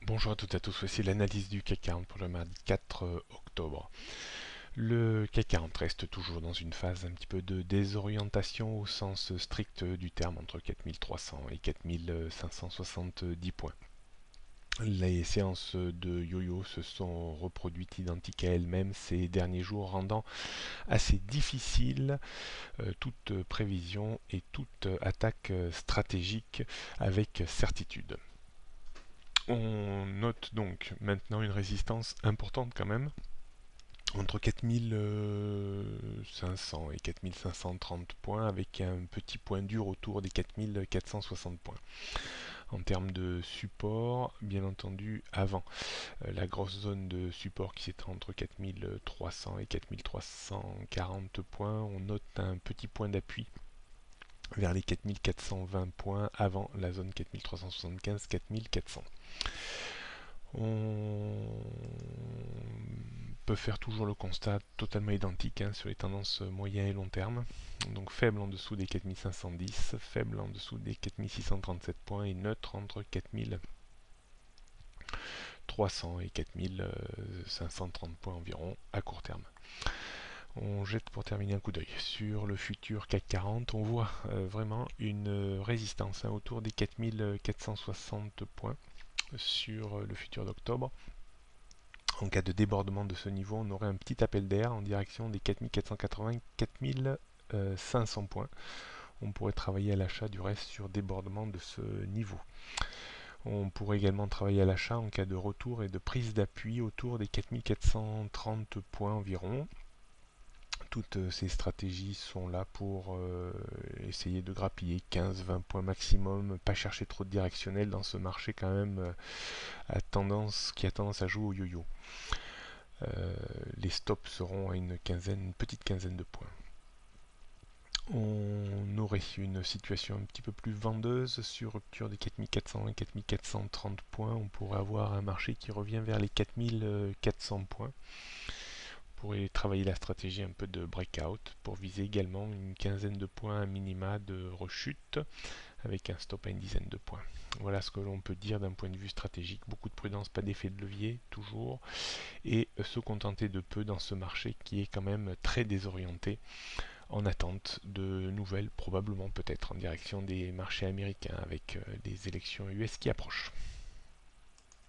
Bonjour à toutes et à tous, voici l'analyse du CAC 40 pour le mardi 4 octobre. Le CAC 40 reste toujours dans une phase un petit peu de désorientation au sens strict du terme, entre 4300 et 4570 points. Les séances de yo-yo se sont reproduites identiques à elles-mêmes ces derniers jours, rendant assez difficile toute prévision et toute attaque stratégique avec certitude. On note donc maintenant une résistance importante quand même, entre 4500 et 4530 points, avec un petit point dur autour des 4460 points. En termes de support, bien entendu, avant la grosse zone de support qui s'étend entre 4300 et 4340 points, on note un petit point d'appui vers les 4420 points avant la zone 4375-4400. On peut faire toujours le constat totalement identique sur les tendances moyen et long terme. Donc faible en dessous des 4510, faible en dessous des 4637 points et neutre entre 4300 et 4530 points environ à court terme. On jette pour terminer un coup d'œil sur le futur CAC 40. On voit vraiment une résistance autour des 4460 points sur le futur d'octobre. En cas de débordement de ce niveau, on aurait un petit appel d'air en direction des 4480-4500 points. On pourrait travailler à l'achat du reste sur débordement de ce niveau. On pourrait également travailler à l'achat en cas de retour et de prise d'appui autour des 4430 points environ. Toutes ces stratégies sont là pour essayer de grappiller 15-20 points maximum, pas chercher trop de directionnel dans ce marché quand même qui a tendance à jouer au yo-yo. Les stops seront à une petite quinzaine de points. On aurait une situation un petit peu plus vendeuse sur rupture des 4400 et 4430 points. On pourrait avoir un marché qui revient vers les 4400 points. On pourrait travailler la stratégie un peu de breakout pour viser également une quinzaine de points à minima de rechute avec un stop à une dizaine de points. Voilà ce que l'on peut dire d'un point de vue stratégique. Beaucoup de prudence, pas d'effet de levier toujours, et se contenter de peu dans ce marché qui est quand même très désorienté, en attente de nouvelles, probablement peut-être en direction des marchés américains avec les élections US qui approchent.